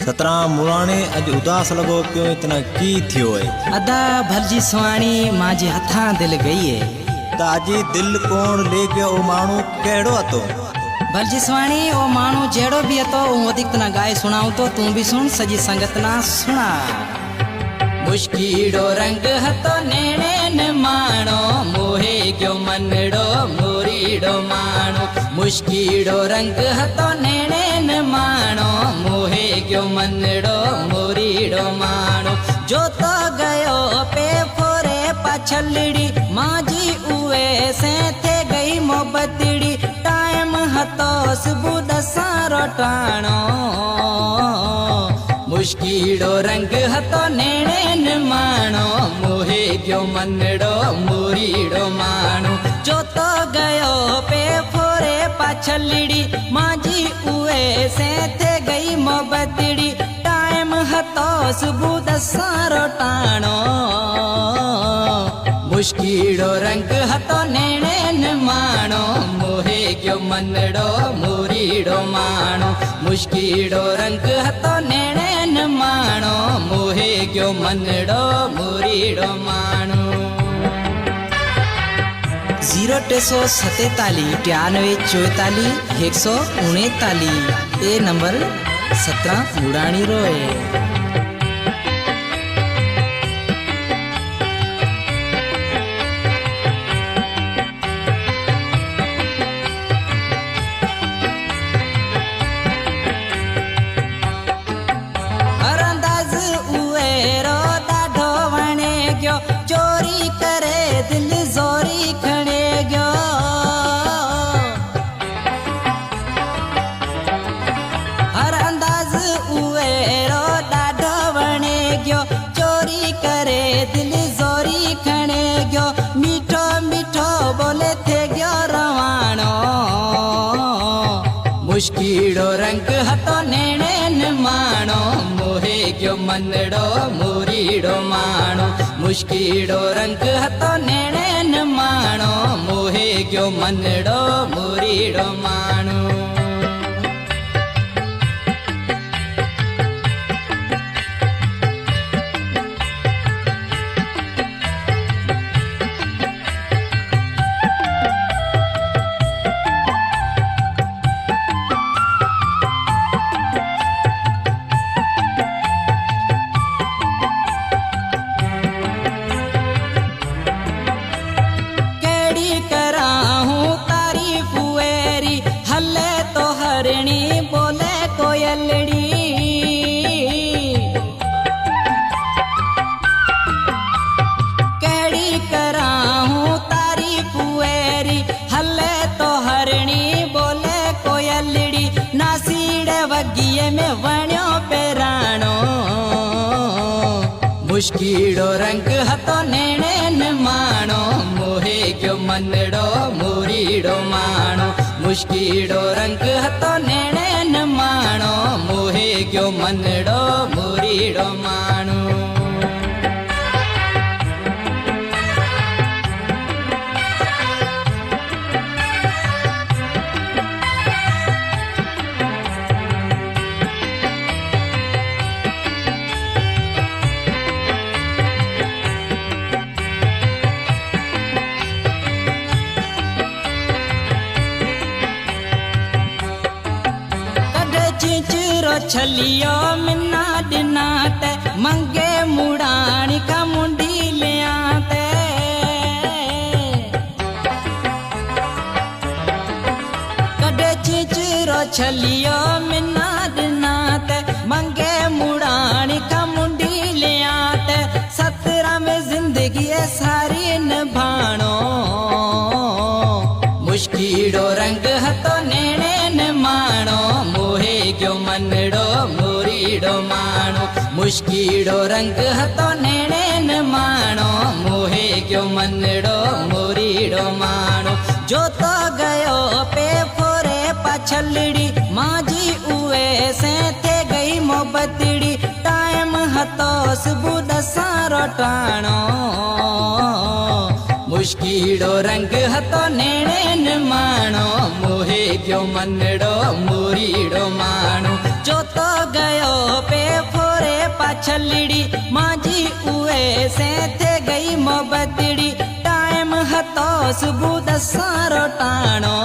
सतराम मुराणे अज उदास लगो क्यों इतना की थियो है? अदा भलजी सुवाणी माजी हथा दिल गई है। ताजी दिल कौन ले गयो ओ मानू केड़ो अतो? भलजी सुवाणी ओ मानू जेड़ो भी अतो वो अधिक तना गाय सुनाऊं तो तू भी सुन सजी संगत ना सुना। मुश्किलो रंग हतो नेणे न माणो मोहे क्यों मनड़ो मोरीडो माणो। मुश्किलो रंग हतो नेणे न माणो मोहे क्यों मनड़ो मोरीडो माणो। जो तो गयो पे फोरे पाछलड़ी माजी उए से थे गई मोहब्बतड़ी। टाइम हतो सुबह दसारो टाणो मुश्किलो रंग हतो नेणे न माणो मोहे क्यों मनड़ो मोरीडो माणो। जो तो गयो पे फोरे पाछलड़ी माजी उए से थे गई मोहब्बतड़ी। टाइम हतो सुबह दसारो टाणो मुश्किलो रंग हतो नेणे न माणो मोहे क्यों मनड़ो मोरीडो माणो। मुश्किलो रंग हतो नेणे न माणो मोहे क्यों मनड़ो मोरीडो माणो। 0-347 93 44 139 ए नंबर 17 मुराणी रो है। चोरी करे दिल जोरी खड़े गयो। हर अंदाज उए रो डाढो वणे गयो। चोरी करे दिल जोरी खड़े गयो। मीठो मीठो बोले थे गयो रवाणो मुश्किलो रंग हतो नेणे न माणो मोहे क्यों मनड़ो मोरीडो माणो। मुश्किलो रंग हतो नेणे न माणो मोहे क्यों मनड़ो मोरीडो माणो। बोले कोयलड़ी कैड़ी कराहूं तारीफ वेरी हल्ले तो हरणी बोले कोयलड़ी। नासीड़े वगिए में वण्यो पेराणो मुश्किलो रंग हतो नेणे न माणो मोहे क्यों मनड़ो मोरीडो माणो। मुश्किलो रंग हतो नेणे न माणो मोहे क्यों मनड़ो मोरीडो माणो। चिंचरो छलियो मिना दिनाते मंगे मुड़ानी का मुंडी ले आते। कदे चिंचरो छलियो मिना दिनाते मंगे मुड़ानी का मुंडी ले आते। 17 में जिंदगी सारी निभाणो मुश्किलो रंग हतो नेणे न माणो मोहे क्यों मनड़ो मोरीडो माणो। मुश्किलो रंग हतो नेणे न माणो मोहे क्यों मनड़ो मोरीडो माणो। जो तो गयो पे फोरे पाछलड़ी माजी उए से थे गई मोहब्बतड़ी। टाइम हतो सुबह दसारो टाणो मुश्किलो रंग हतो नेणे न माणो मोहे क्यों मनड़ो मोरीडो माणो। जो तो गयो पे चलड़ी माजी उए से थे गई मोहब्बतड़ी टाइम हतो सुबह 10 टाणो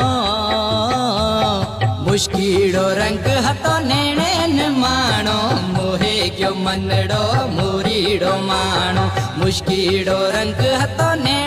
मुश्किलो रंग हतो नेणे न माणो मोहे गयो मनड़ो मोरीड़ो माणो मुश्किलो रंग हतो ने